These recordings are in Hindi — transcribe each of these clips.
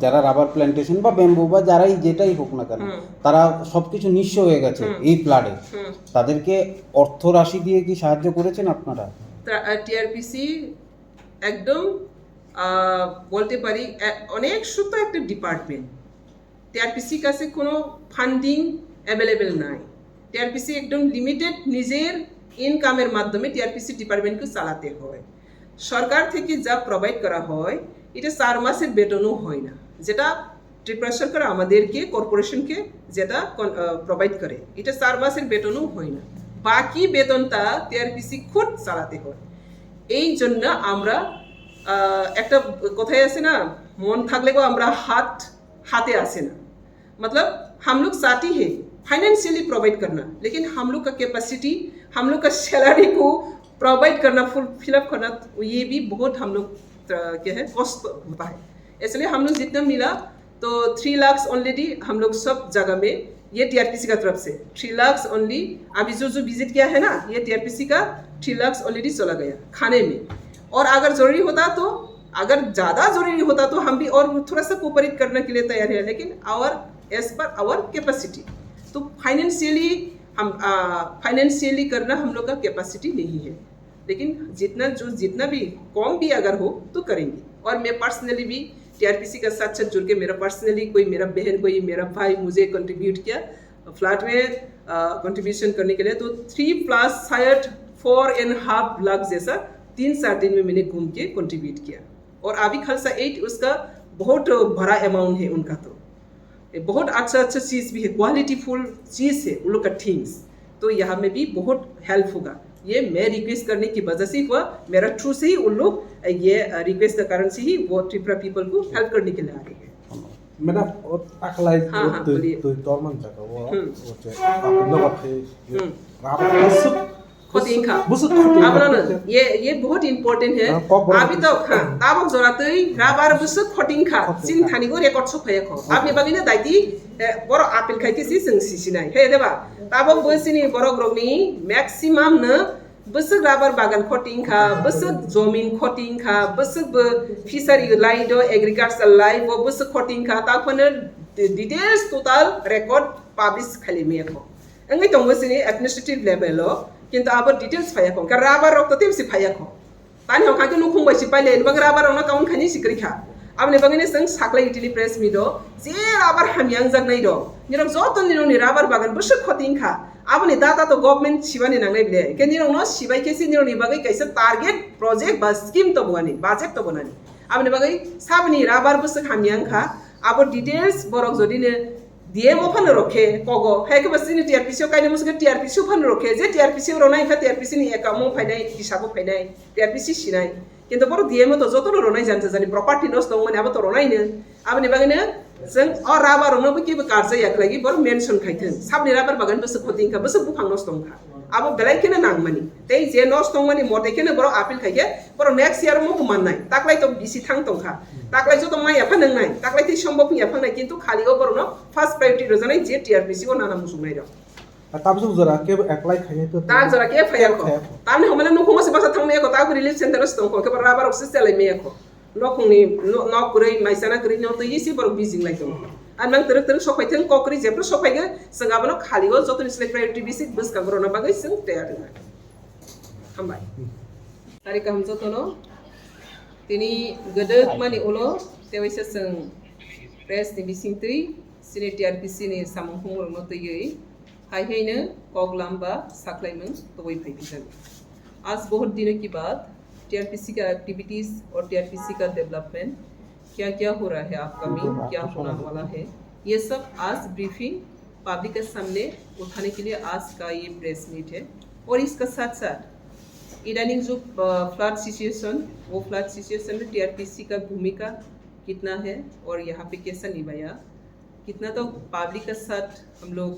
যারা রাবার প্ল্যান্টেশন বা ব্যাম্বু বা যারাই যেটাই হোক না কেন, তারা সবকিছু নিঃস্ব হয়ে গেছে এই ফ্লাডে, তাদেরকে অর্থ রাশি দিয়ে কি সাহায্য করেছেন আপনারা? টিআরপিসি একদম বলতে পারি অনেক ছোট একটা ডিপার্টমেন্ট। টিআরপিসি কাছে কোনো ফান্ডিং অ্যাভেলেবেল নাই। টিআরপিসি একদম লিমিটেড নিজের ইনকামের মাধ্যমে টিআরপিসি ডিপার্টমেন্টকে চালাতে হয়। সরকার থেকে যা প্রোভাইড করা হয় এটা 4 মাসের বেতনও হয় না, যেটা ত্রিপুরা সরকার আমাদেরকে কর্পোরেশনকে যেটা প্রোভাইড করে, এটা 4 মাসের বেতনও হয় না। বাকি বেতনটা টিআরপিসি খুদ চালাতে হয়। এই জন্য আমরা একটা কথাই আছে না, মন থাকলে আমরা हाथे आसे ना, मतलब हम लोग चाहते हैं फाइनेंशियली प्रोवाइड करना, लेकिन हम लोग का कैपेसिटी, हम लोग का सैलरी को प्रोवाइड करना, फुल फिलअप करना, ये भी बहुत हम लोग क्या है कॉस्ट होता है। इसलिए हम लोग जितना मिला तो 3 लाख ऑलरेडी हम लोग सब जगह में, ये टीआरपीसी का तरफ से 3 लाख ओनली। अभी जो विजिट किया है ना, ये टीआरपीसी का 3 लाख ऑलरेडी चला गया खाने में। और अगर जरूरी होता तो, अगर ज़्यादा जरूरी होता तो हम भी और थोड़ा सा कोऑपरेट करने के लिए तैयार है, लेकिन आवर एज पर आवर कैपेसिटी, तो फाइनेंशियली करना हम लोग का कैपेसिटी नहीं है। लेकिन जितना भी कम भी अगर हो तो करेंगे। और मैं पर्सनली भी टीआरपीसी का साथ जुड़ के, मेरा पर्सनली कोई मेरा बहन, कोई मेरा भाई मुझे कंट्रीब्यूट किया फ्लैट में कंट्रीब्यूशन करने के लिए, तो 3 प्लस शायद 4.5 लाख जैसा 3-4 दिन में मैंने घूम के कंट्रीब्यूट किया। और अभी खालसा 8 उसका बहुत बड़ा अमाउंट है उनका, तो बहुत अच्छा चीज़ भी है, क्वालिटीफुल चीज़ है उन लोग का थिंग्स, तो यहाँ में भी बहुत हेल्प होगा। ये मैं रिक्वेस्ट करने की वजह से हुआ, मेरा थ्रू से ही उन लोग ये रिक्वेस्ट के कारण से ही वो त्रिपुरा पीपल को हेल्प करने के लिए आ रही है। मैडम बोलिए। खोटिंखा ये बहुत इम्पोर्टेंट है। अभी तो ताबक जरातै राबार बुसु खोटिंखा चिन थानिगो रेकर्ड सफायाखौ आपनि बागैनो दाइति बर आपेल खाइतिसि जों सिसिनाय हे देबा ताबक बोसिनि बर ग्रगनि मैक्सिमम न बुसु राबार बागान खोटिंखा, बुसु जमीन खोटिंखा, बुसु फिशारी लाइदो एग्रीकल्चर लाइफ बुसु खोटिंखा ताफोनो डिटेल्स टोटल रेकर्ड पब्लिश खालिमेखौ अंगै दंबोसिनि एडमिनिस्ट्रेटिव लेवल किंतु अब डिटेल्स फायाखौ का राबार रक्त तेमसि फायाखौ तानि हम खाके नुखुं बायसि पाइले बग राबार न काउन खानि सिक्रिखा आबने बगने जों साख्लाय इटिलि प्रेस मिदो जे राबार हामियां जागनाय दो निरम जतन निरनि राबार बागान बस खतिंखा आबने दाता तो गवर्नमेंट सिबानि नांनाय बिले के निरम न सिबाय केसि निरनि बागै कैसे टारगेट प्रोजेक्ट बा स्कीम तो बगानि बजेट तो बनानि आबने बागै साबनि राबार बस हामियां खा अब डिटेल्स बरक जदिने डीएमओ फन रखे कगो है के बसिनि टीआरपीसी काइने मुसके टीआरपीसी फन रखे जे टीआरपीसी रोनाय का टीआरपीसी नि एकाउंट फाइनाय हिसाब फाइनाय टीआरपीसी सिनाय किंतु बर डीएमओ तो जतो रोनाय जानते जानि प्रॉपर्टी लॉस दं माने अब तो रोनायनो आबनि बागैनो जों अ राबार रोनो बकिबो कार्ज याखलागि बर मेंशन खाइथों साबनि राबार बागान बस खोतिंका बस बुफां नस दंखा अब बेलायकेनो नांमानि तै जे नस दं माने मतेकेनो बर आपिल खाइके बर नेक्स्ट इयर मो माननाय ताकलाय तो बिसि थां दंखा ताकलाय जो तो माय एफा नंनाय ताकलाय ति सम्भव एफांनाय किंतु खालिओ बरनो फर्स्ट प्रायोरिटी रजानाय जे टीआरपीसी को नाना मुसुनाय र ताबसु जरा के अप्लाई खाय तो ता जरा के फायाखौ ताने हमले नुखुम से बसा थांनाय को ताबो रिलीफ सेंटर दंखौ के बर राबार ऑफिस चलाय मेखौ नखुंनि न कुरै माइसाना कुरै न तो इसे बर बिजिं लाय दं आन नों तरक तरक सफायथों ककरि जेब्रो सफायगो जों आबनो खालिओ जतनि स्लाय प्रायोरिटी बिसि बसका गरना बागै जों तयार दं हामबाय तारिख हम जतनो तिनी गदक मानि उलो तेवैसे जों प्रेस नि बिसिंतै सिनि टीआरपीसी नि सामखुं रनो तयै हायहैनो कगलामबा साख्लायमों तवै फैफिनगोन। आज बहुत दिनों के बाद टीआरपीसी का एक्टिविटीज और टीआरपीसी का डेवलपमेंट क्या क्या हो रहा है, अपकमिंग क्या होने वाला है, ये सब आज ब्रीफिंग पब्लिक के सामने उठाने के लिए आज का ये प्रेस मीट है। और इसका साथ साथ इदानीं जो फ्लड सिचुएशन, वो फ्लड सिचुएशन में टीआरपीसी का भूमिका कितना है और यहाँ पे कैसा निभाया, कितना तो पब्लिक के साथ हम लोग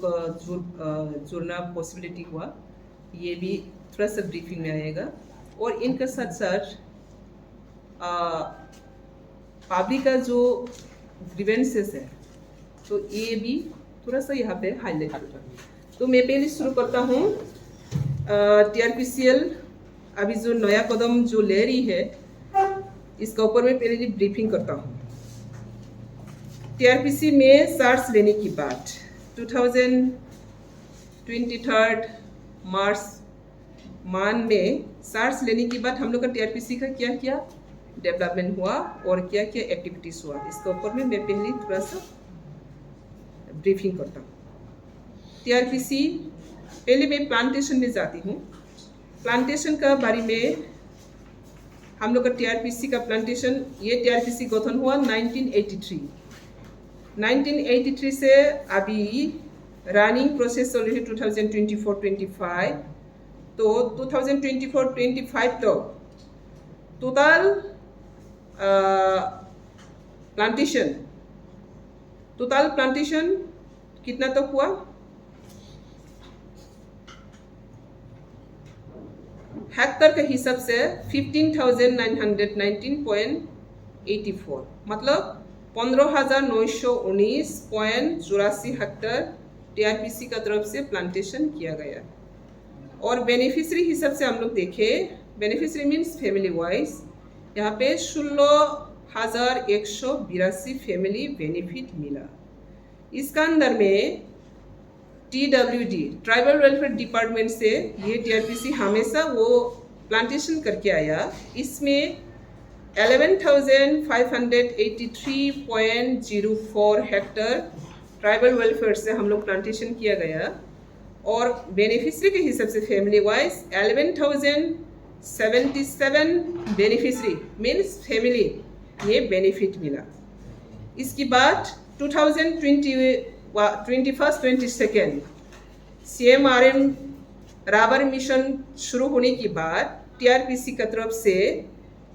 जुड़ना पॉसिबिलिटी हुआ, ये भी थोड़ा सा ब्रीफिंग में आएगा। और इनका साथ साथ पब्लिक का जो ग्रीवेंसेस है तो ये भी थोड़ा सा यहाँ पे हाईलाइट होगा। तो मैं पहले शुरू करता हूँ टीआरपीसीएल अभी जो नया कदम जो ले रही है इसका ऊपर मैं पहले ब्रीफिंग करता हूँ। टीआरपीसी में चार्ज लेने की बात 2023 मार्च में चार्ज लेने के बाद हम लोग का टीआरपीसी का क्या क्या डेवलपमेंट हुआ और क्या क्या एक्टिविटीज हुआ, इसके ऊपर में मैं पहले थोड़ा सा ब्रीफिंग करता हूँ। टीआरपीसी पहले मैं प्लांटेशन में जाती हूँ। प्लांटेशन का बारे में हम लोग का टीआरपीसी का प्लांटेशन, ये टीआरपीसी गठन हुआ 1983 से अभी रनिंग प्रोसेस चल रही है 2024-25। तो 2024-25 तक टोटल प्लांटेशन कितना तक हुआ? हेक्टर के हिसाब से 15,919.84, मतलब 15,919.84 हेक्टर टीआरपीसी का तरफ से प्लांटेशन किया गया। और बेनिफिशरी हिसाब से हम लोग देखें, बेनिफिशरी मीन्स फैमिली वाइज, यहाँ पे 16,182 फैमिली बेनिफिट मिला। इसका अंदर में TWD ट्राइबल वेलफेयर डिपार्टमेंट से ये टीआरपीसी हमेशा वो प्लांटेशन करके आया। इसमें 11,583.04 हेक्टर ट्राइबल वेलफेयर से हम लोग प्लांटेशन किया गया। और बेनिफिशरी के हिसाब से family wise 11,077 beneficiary means family ये बेनिफिट मिला। इसके बाद 2021-22 CMRM राबर मिशन शुरू होने के बाद टीआरपीसी की तरफ से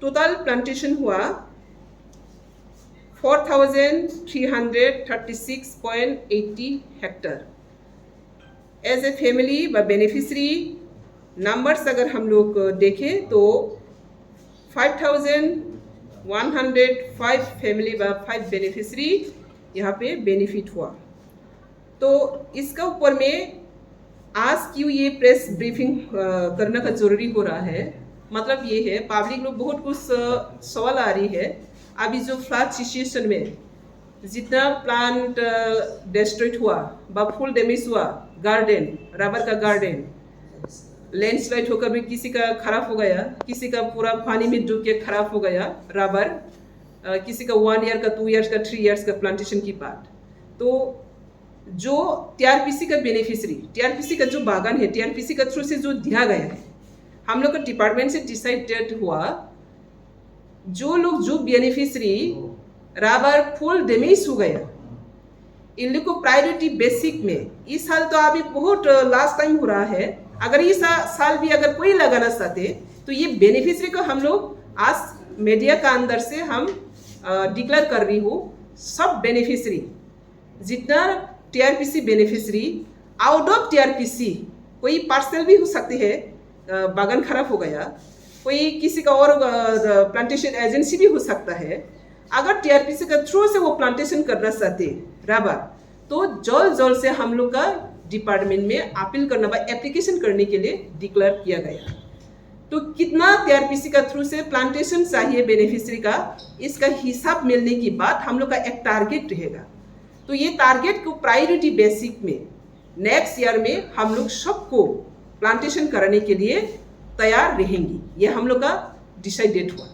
टोटल प्लांटेशन हुआ 4,336.80 हेक्टर। एज ए फैमिली व बेनिफिशरी नंबर्स अगर हम लोग देखें तो 5,105 फैमिली व 5 बेनिफिशरी यहाँ पे बेनिफिट हुआ। तो इसका ऊपर में आज क्यों ये प्रेस ब्रीफिंग करना का जरूरी हो रहा है, मतलब ये है पब्लिक लोग बहुत कुछ सवाल आ रही है। अभी जो फ्लड सिचुएशन में जितना प्लांट डिस्ट्रॉयड हुआ व फुल डैमेज हुआ, गार्डन रबर का गार्डन लैंडस्लाइड होकर भी किसी का खराब हो गया, किसी का पूरा पानी में डूब के खराब हो गया रबर, किसी का 1 ईयर का 2 ईयर्स का 3 ईयर्स का प्लांटेशन की बात। तो जो टीआरपीसी का बेनिफिशरी, टीआरपीसी का जो बागान है, टीआरपीसी का थ्रू से जो दिया गया है, हम लोग का डिपार्टमेंट से डिसाइडेड हुआ जो लोग जो बेनिफिशरी रबर फुल डैमेज हो गया, इन लोग को प्रायोरिटी बेसिक में, इस साल तो अभी बहुत लास्ट टाइम हो रहा है, अगर इस साल भी अगर कोई लगाना चाहते तो ये बेनिफिशरी को हम लोग आज मीडिया का अंदर से हम डिक्लेयर कर रही हूँ। सब बेनिफिशरी जितना टीआरपीसी बेनिफिशरी आउट ऑफ टीआरपीसी, कोई पार्सल भी हो सकते हैं, बागान खराब हो गया, कोई किसी का और प्लांटेशन एजेंसी भी हो सकता है, अगर टीआरपीसी का थ्रू से वो प्लांटेशन करना चाहते रबर, तो जल्द से हम लोग का डिपार्टमेंट में अपील करना व एप्लीकेशन करने के लिए डिक्लेयर किया गया। तो कितना टीआरपीसी का थ्रू से प्लांटेशन चाहिए बेनिफिशरी का, इसका हिसाब मिलने के बाद हम लोग का एक टारगेट रहेगा। तो ये टारगेट को प्रायोरिटी बेसिक में नेक्स्ट ईयर में हम लोग सबको प्लांटेशन कराने के लिए तैयार रहेंगे, ये हम लोग का डिसाइडेड हुआ।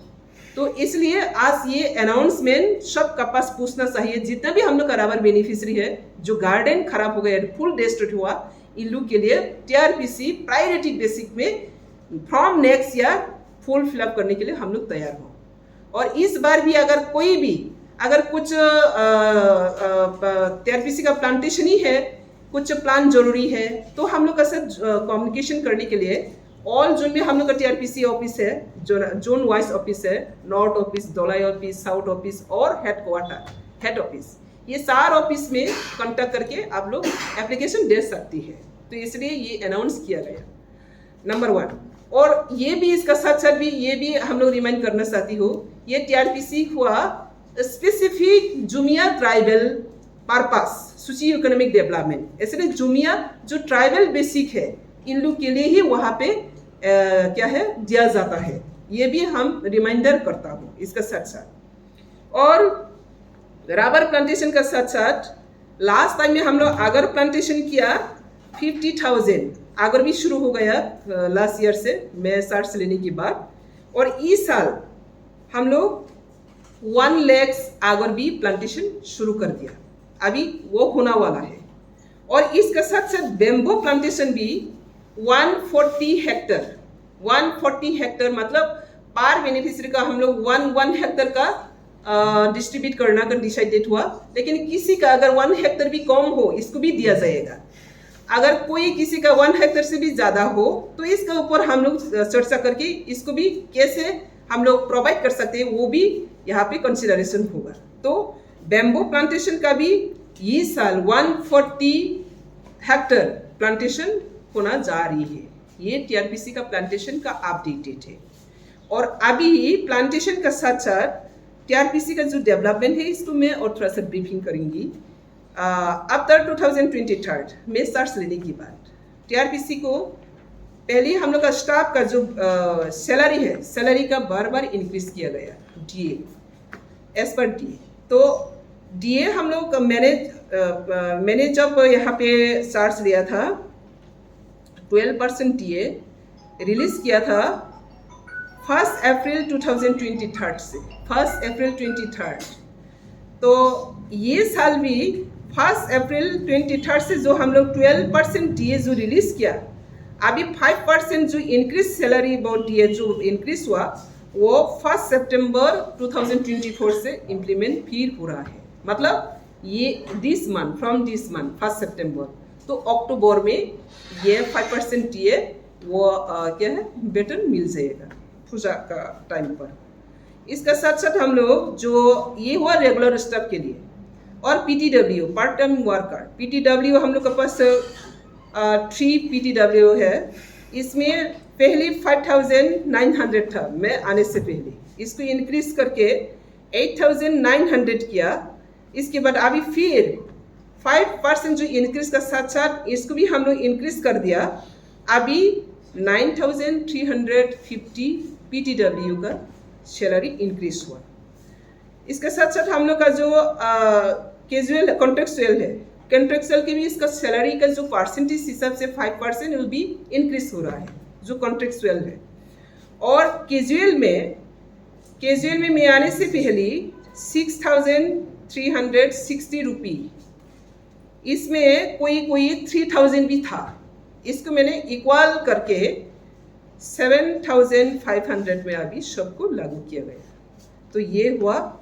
तो इसलिए आज ये अनाउंसमेंट सबका पास पूछना चाहिए, जितना भी हम लोग का रबर बेनिफिशरी है जो गार्डन खराब हो गया, फुल डिस्ट्रॉयड हुआ, इन लोग के लिए टीआरपीसी प्रायोरिटी बेसिक में from next year full fill up करने के लिए हम लोग तैयार हों। और इस बार भी अगर कोई भी अगर कुछ टीआरपीसी का प्लांटेशन ही है, कुछ प्लान जरूरी है, तो हम लोग का साथ कम्युनिकेशन करने के लिए ऑल जोन में हम लोग का टीआरपीसी ऑफिस है, जोन वाइज ऑफिस है, नॉर्थ ऑफिस, धोलाई ऑफिस, साउथ ऑफिस और हेड ऑफिस, ये 4 ऑफिस में कांटेक्ट करके आप लोग एप्लीकेशन दे सकती है। तो इसलिए ये अनाउंस किया गया नंबर 1। और ये भी इसका साथ साथ भी ये भी हम लोग रिमाइंड करना चाहती हूँ, ये टीआरपीसी हुआ स्पेसिफिक जुमिया tribal purpose socio economic development, इसलिए जुमिया जो ट्राइबल बेसिक है इन लोग के लिए ही वहाँ पे क्या है दिया जाता है, ये भी हम रिमाइंडर करता हूँ इसका साथ साथ। और रबर प्लांटेशन का साथ साथ लास्ट टाइम में हम लोग अगर प्लांटेशन किया 50,000 अगर भी शुरू हो गया लास्ट ईयर से मैं सार्स लेने के बाद, और इस साल हम लोग 1 लाख अगर भी प्लांटेशन शुरू कर दिया, अभी वो होना वाला है। और इसका साथ साथ बेम्बो प्लांटेशन भी 140 हेक्टर मतलब पर बेनिफिशियरी का हम लोग 1 हेक्टर का डिस्ट्रीब्यूट करना का डिसाइडेड हुआ। लेकिन किसी का अगर 1 हेक्टर भी कम हो इसको भी दिया जाएगा। अगर कोई किसी का 1 हेक्टर से भी ज़्यादा हो तो इसके ऊपर हम लोग चर्चा करके इसको भी कैसे हम लोग प्रोवाइड कर सकते हैं वो भी यहाँ पे कंसिडरेशन होगा। तो बेम्बो प्लांटेशन का भी ये साल 140 हेक्टर प्लांटेशन होना जा रही है। ये टीआरपीसी का प्लांटेशन का अपडेटेड है। और अभी प्लांटेशन का साथ साथ टीआरपीसी का जो डेवलपमेंट है इसको मैं और थोड़ा सा ब्रीफिंग करूंगी। आफ्टर 2023 में स्टार्ट लेने के बाद टीआरपीसी को पहले हम लोग का स्टाफ का जो सैलरी है, सैलरी का बार बार इंक्रीज किया गया डीए एज पर डीए। तो डीए हम लोग मैंने जब यहाँ पे स्टार्ट लिया था 12% डीए रिलीज किया था 1 अप्रैल 2023 से 1 अप्रैल 23। तो ये साल भी 1 अप्रैल 23 से जो हम लोग 12% डीए जो रिलीज किया, अभी 5% जो इंक्रीज सैलरी अबाउट डीए जो इंक्रीज हुआ वो 1 सितंबर 2024 से इम्प्लीमेंट फिर हो रहा है। मतलब ये this month from this month 1 सितंबर तो अक्टूबर में ये 5% डीए वो क्या है वेतन मिल जाएगा पूजा का टाइम पर। इसका साथ साथ हम लोग जो ये हुआ रेगुलर स्टाफ के लिए, और PTW part time worker PTW हम लोग के पास 3 पीटीडब्ल्यू है। इसमें पहले 5,900 था मैं आने से पहले, इसको इंक्रीज करके 8,900 किया। इसके बाद अभी फिर 5% जो इंक्रीज का साथ साथ इसको भी हम लोग इंक्रीज कर दिया। अभी 9,350 पीटीडब्ल्यू का सैलरी इंक्रीज हुआ। इसके साथ साथ हम लोग का जो कैजुअल कॉन्ट्रेक्चुअल है, कॉन्ट्रेक्चुअल के भी इसका सैलरी का जो परसेंटेज हिसाब से 5% विल बी इंक्रीज हो रहा है जो कॉन्ट्रेक्चुअल है। और कैजुअल में मैं आने से पहले 6,360 रुपी, इसमें कोई 3,000 भी था, इसको मैंने इक्वल करके 7,500 में अभी सबको लागू किया गया। तो ये हुआ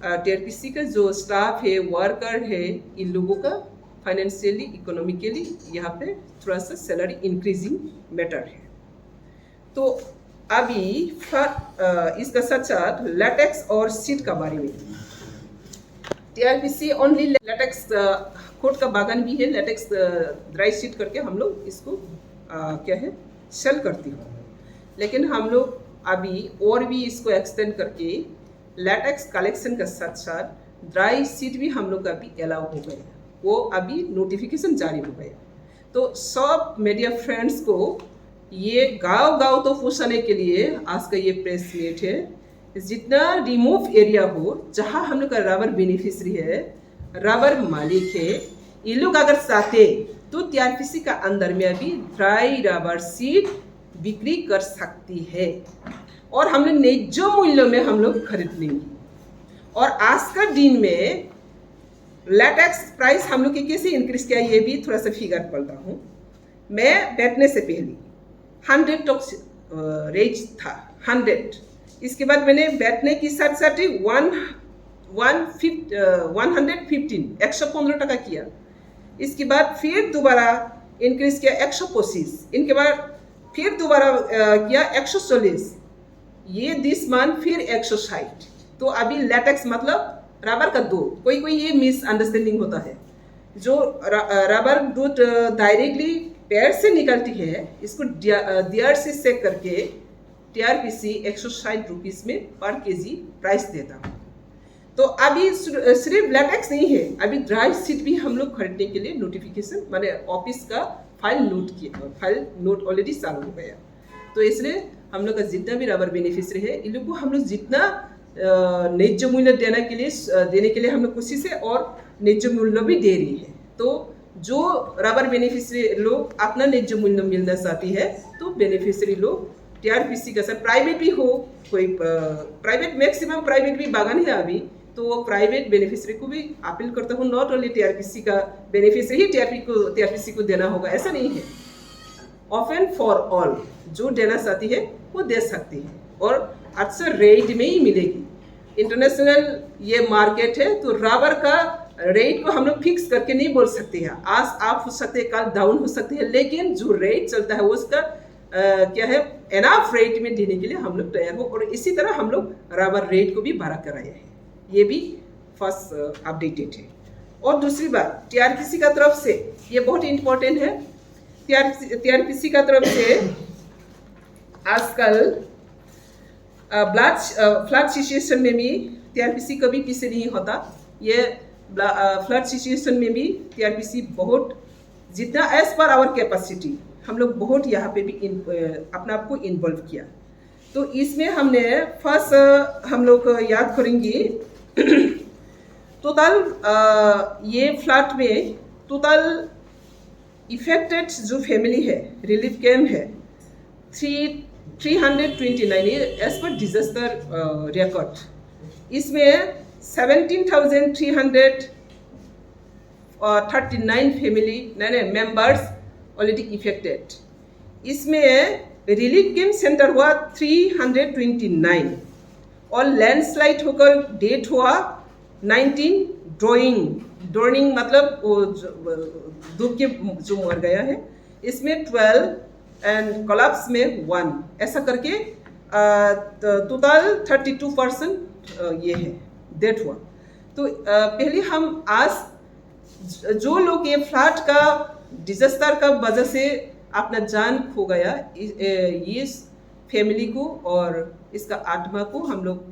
टीआरपीसी का जो स्टाफ है, वर्कर है, इन लोगों का फाइनेंशियली इकोनॉमिकली यहाँ पे थोड़ा सा सैलरी इंक्रीजिंग मैटर है। तो अभी इसका साथ साथ लेटेक्स और सीड का बारे में टीआरपीसी ओनली लेटेक्स खुद का बागान भी है, लेटेक्स ड्राई सीड करके हम लोग इसको क्या है सेल करती हूँ। लेकिन हम लोग अभी और भी इसको एक्सटेंड करके लेटेक्स कलेक्शन का साथ साथ ड्राई सीड भी हम लोग अभी अलाउ हो गया, वो अभी नोटिफिकेशन जारी हो गया। तो सब मीडिया फ्रेंड्स को ये गांव तो पूछने के लिए आज का ये प्रेस मीट है। जितना रिमूव एरिया हो जहाँ हम लोग का रबर बेनिफिशियरी है, रबर मालिक है, ये लोग अगर चाहते तो टीआरपीसी का अंदर में अभी ड्राई रबर सीड बिक्री कर सकती है और हम लोग न्याय्य मूल्यों में हम लोग खरीद लेंगे। और आज का दिन में लेटेक्स प्राइस हम लोग के कैसे इंक्रीज किया ये भी थोड़ा सा फिगर पढ़ता हूँ। मैं बैठने से पहले 100 तक रेंज था 100, इसके बाद मैंने बैठने की साथ साथ 115 टका किया। इसके बाद फिर दोबारा इंक्रीज किया 125, इनके बाद फिर दोबारा किया 140, ये दिस मंथ फिर 160। तो अभी लेटेक्स मतलब रबर का दूध, कोई ये मिसअंडरस्टैंडिंग होता है, जो रबर दूध डायरेक्टली पेड़ से निकलती है इसको डियर से सेक करके टीआरपीसी 160 रुपीज़ में पर केजी प्राइस देता हूँ। तो अभी सिर्फ लेटेक्स नहीं है, अभी ड्राई सीड भी हम लोग खरीदने के लिए नोटिफिकेशन मैंने ऑफिस का फाइल नोट ऑलरेडी चालू हो गया। तो इसलिए हम लोग का जितना भी रबर बेनिफिशियरी है इन लोग को हम लोग जितना न्याय्य मूल्य देने के लिए हम लोग कोशिश है और न्याय्य मूल्य भी दे रही है। तो जो रबर बेनिफिशियरी लोग अपना न्याय्य मूल्य मिलना चाहती है तो बेनिफिशियरी लोग टीआरपीसी का साथ प्राइवेट भी हो, कोई प्राइवेट मैक्सिमम प्राइवेट भी बागान है अभी, तो प्राइवेट बेनिफिशियरी को भी अपील करता हूँ, नॉट ओनली टीआरपीसी का बेनिफिशियरी ही टीआरपीसी को देना होगा, ऐसा नहीं है। ऑफ एंड फॉर ऑल जो देना चाहती है वो दे सकती है और अच्छा रेट में ही मिलेगी। इंटरनेशनल ये मार्केट है तो रबर का रेट को हम लोग फिक्स करके नहीं बोल सकते हैं, आज आप हो सकते हैं कल डाउन हो सकते हैं, लेकिन जो रेट चलता है उसका क्या है एनाफ रेट में देने के लिए हम लोग तैयार हो और इसी तरह हम लोग रबर रेट को भी बढ़ा कर आए हैं। ये भी फर्स्ट अपडेटेड है। और दूसरी बात टीआरपीसी का तरफ से ये बहुत इंपॉर्टेंट है, टीआरपीसी का तरफ से आजकल फ्लड सिचुएशन में भी टीआरपीसी कभी पीछे नहीं होता। ये फ्लड सिचुएशन में भी टीआरपीसी बहुत जितना एज पर आवर कैपेसिटी हम लोग बहुत यहाँ पे भी अपने आप को इन्वॉल्व किया। तो इसमें हमने फर्स्ट हम लोग याद करेंगे टोटल ये फ्लड में टोटल इफेक्टेड जो फैमिली है रिलीफ कैम्प है 329 एज पर डिजास्टर रिकॉर्ड। इसमें 17,339 फैमिली मेंबर्स ऑलरेडी इफेक्टेड। इसमें रिलीफ कैम्प सेंटर हुआ 329 और लैंडस्लाइड होकर डेथ हुआ 19। ड्रोइंग मतलब वो डूब के जो मर गया है, इसमें 12 एंड कोलैप्स में 1, ऐसा करके टोटल 32% ये है डेथ हुआ। तो पहले हम आज जो लोग ये फ्लड का डिजास्टर का वजह से अपना जान खो गया, इस फैमिली को और इसका आत्मा को हम लोग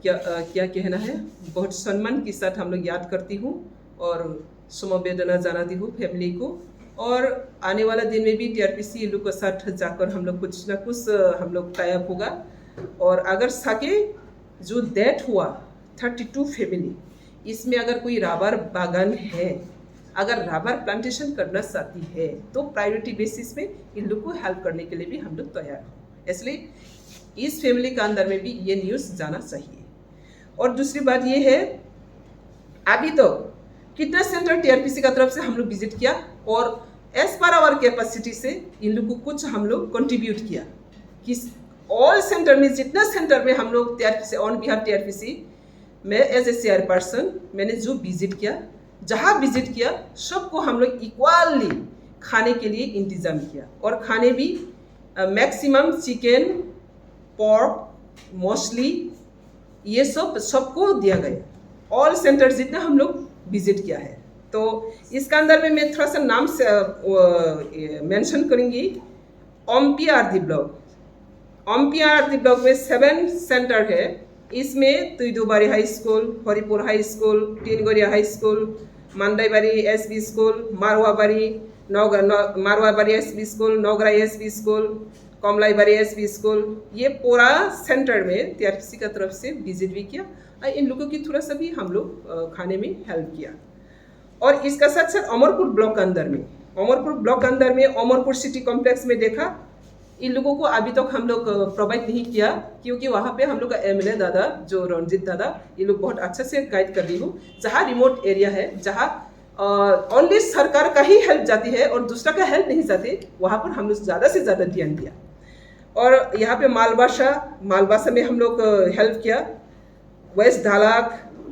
क्या कहना है बहुत सम्मान के साथ हम लोग याद करती हूँ और समवेदना जनाती हूँ फैमिली को। और आने वाला दिन में भी टीआरपीसी लोग के साथ जाकर हम लोग कुछ ना कुछ हम लोग टाइप होगा और अगर सके जो डेथ हुआ 32 फैमिली, इसमें अगर कोई रबर बागान है, अगर रबर प्लांटेशन करना चाहती है तो प्रायोरिटी बेसिस पे इन लोग को हेल्प करने के लिए भी हम लोग तैयार हो। इसलिए इस फैमिली का अंदर में भी ये न्यूज़ जाना चाहिए। और दूसरी बात ये है अभी तो कितना सेंटर टीआरपीसी का तरफ से हम लोग विजिट किया और एज पर आवर कैपेसिटी से इन लोग को कुछ हम लोग कंट्रीब्यूट किया कि ऑल सेंटर में जितना सेंटर में हम लोग टीआरपीसी ऑन बिहाफ टीआरपीसी मैं एज ए चेयरपर्सन मैंने जो विजिट किया, जहाँ विजिट किया सबको हम लोग इक्वली खाने के लिए इंतज़ाम किया और खाने भी मैक्सिमम चिकन पोर्क मोस्टली ये सबको दिया गया ऑल सेंटर जितना हम लोग विजिट किया है। तो इसका अंदर में मैं थोड़ा सा नाम से मेंशन करूँगी। ओमपी आरती ब्लॉक में 7 सेंटर है। इसमें Tuidubari high school, Haripur high school, Tingoria high school, Mandaibari SB school, Marwabari SB school, Naugra SB school, Kamalaibari SB school, ये पूरा सेंटर में टीआरपीसी का तरफ से विजिट भी किया और इन लोगों की थोड़ा सा भी हम लोग खाने में हेल्प किया। और इसका साथ साथ अमरपुर ब्लॉक अंदर में अमरपुर सिटी कॉम्प्लेक्स में देखा, इन लोगों को अभी तक हम लोग प्रोवाइड नहीं किया क्योंकि वहाँ पे हम लोग का एमएलए दादा जो रंजीत दादा ये लोग बहुत अच्छे से गाइड कर दी हो। जहाँ रिमोट एरिया है, जहाँ ओनली सरकार का ही हेल्प जाती है और दूसरा का हेल्प नहीं जाती, वहाँ पर हम लोग ज़्यादा से ज़्यादा ध्यान दिया। और यहाँ पे मालबासा में हम लोग हेल्प किया। वेस्ट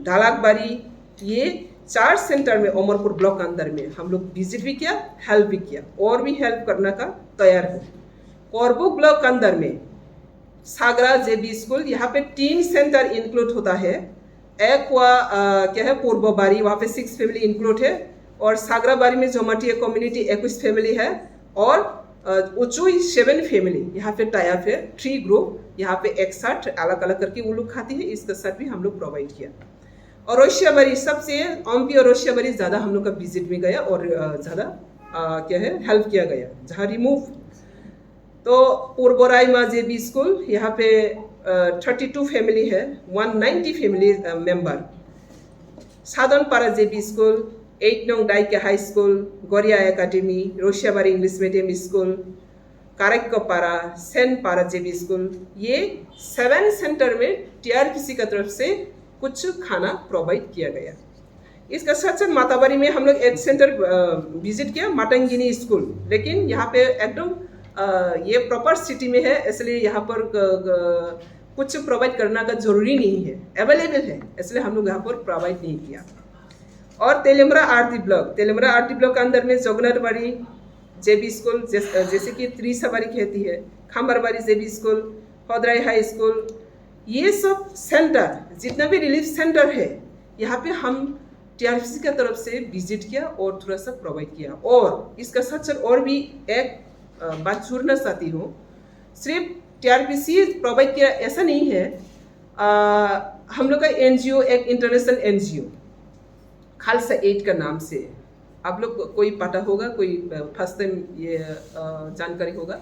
ढालाकबारी, ये 4 सेंटर में अमरपुर ब्लॉक अंदर में हम लोग विजिट भी किया, हेल्प भी किया और भी हेल्प करने का तैयार हो। कोरबू ब्लॉक अंदर में सागरा जेबी स्कूल, यहाँ पे 3 सेंटर इंक्लूड होता है। एक हुआ क्या है पूर्वबारी, वहाँ पे 6 फैमिली इंक्लूड है और सागराबारी में जोमाटिया कम्युनिटी 21 फैमिली है और उचुई 7 फैमिली यहाँ पे टाइप है। 3 ग्रुप यहाँ पे एक साथ अलग अलग करके वो लोग खाती है, इसका साथ भी हम लोग प्रोवाइड किया। और रोशियाबारी सबसे ओमपी और रोशियाबारी ज़्यादा हम लोग का विजिट में गया और ज़्यादा क्या है हेल्प किया गया। जहाँ रिमूव तो पूर्वराई माँ जेबी स्कूल, यहाँ पे 32 फैमिली है, 190 फैमिली मेंबर। साधन पारा JB school, 8 Nong Daike high school, Goria academy, Roshiabari English medium school, Karekkopara, सेंट पारा जेबी स्कूल, ये 7 सेंटर में टीआरपीसी की तरफ से कुछ खाना प्रोवाइड किया गया। इसका साथ साथ माताबारी में हम लोग एक सेंटर विजिट किया, माटंगिनी स्कूल, लेकिन यहाँ पे एकदम ये प्रॉपर सिटी में है, इसलिए यहाँ पर कुछ प्रोवाइड करना का जरूरी नहीं है, अवेलेबल है, इसलिए हम लोग यहाँ पर प्रोवाइड नहीं किया। और तेलेमरा आरती ब्लॉक के अंदर में जोगनरबाड़ी जेबी स्कूल, जैसे कि त्रिसाबारी कहती है, खाम्बरबाड़ी जेबी स्कूल, होदराई हाई स्कूल, ये सब सेंटर जितना भी रिलीफ सेंटर है, यहाँ पे हम टीआरपीसी की तरफ से विजिट किया और थोड़ा सा प्रोवाइड किया। और इसका साथ साथ और भी एक बात जोड़ना चाहती हूँ, सिर्फ टीआरपीसी प्रोवाइड किया ऐसा नहीं है, हम लोग का एनजीओ एक इंटरनेशनल एनजीओ खालसा एड का नाम से, आप लोग को कोई पता होगा, कोई फर्स्ट टाइम ये जानकारी होगा।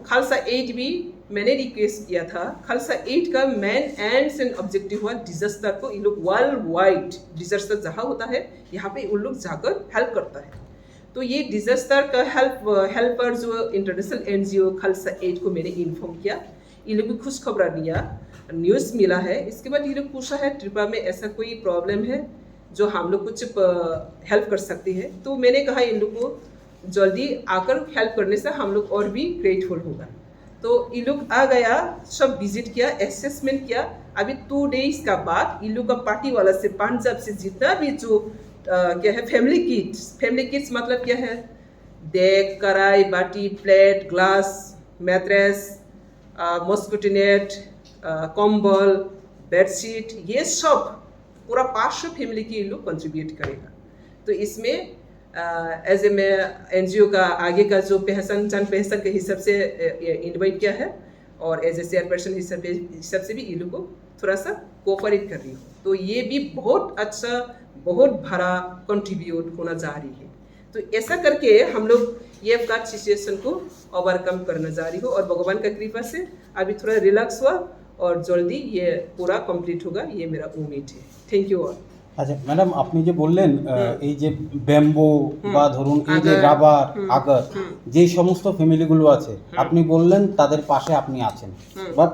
खालसा एड भी मैंने रिक्वेस्ट किया था, खालसा एड का मेन एंड्स एंड ऑब्जेक्टिव हुआ डिजास्टर को, इन लोग वर्ल्ड वाइड डिजास्टर जहाँ होता है यहाँ पे उन लोग जाकर हेल्प करता है। तो ये डिजास्टर का हेल्पर जो इंटरनेशनल एनजीओ खालसा एड को मैंने इन्फॉर्म किया, इन लोग भी खुश खबर दिया, न्यूज़ मिला है। इसके बाद ये लोग पूछा है त्रिपुरा में ऐसा कोई प्रॉब्लम है जो हम लोग कुछ हेल्प कर सकते हैं, तो मैंने कहा इन लोग को जल्दी आकर हेल्प करने से हम लोग और भी ग्रेटफुल होगा। तो ये लोग आ गया, सब विजिट किया, असेसमेंट किया। अभी 2 डेज का बाद इन लोग का पार्टी वाला से पंजाब से जितना भी जो क्या है फैमिली किट्स मतलब क्या है, देग, कढ़ाई, बाटी, plate, glass, mattress, mosquito net, कंबल, बेडशीट, ये सब पूरा 500 फैमिली की लोग कंट्रीब्यूट करेगा। तो इसमें एज ए मैं एनजीओ का आगे का जो पहचान के हिसाब से इन्वाइट किया है, और एज ए चेयरपर्सन हिसाब से भी इन लोग को थोड़ा सा कोऑपरेट कर रही हूँ। तो ये भी बहुत अच्छा, बहुत बड़ा कंट्रीब्यूट होना जा रही है। तो ऐसा करके हम लोग ये का सिचुएशन को ओवरकम करना जा रही हो, और भगवान का कृपा से अभी थोड़ा रिलैक्स हुआ और जल्दी ये पूरा कंप्लीट होगा, ये मेरा उम्मीद है। Thank you all. আচ্ছা ম্যাডাম, আপনি যে বললেন এই যে ব্যাম্বো বা ধরুন এই যে রাবার, আগর, যে সমস্ত ফ্যামিলিগুলো আছে, আপনি বললেন তাদের পাশে আপনি আছেন বা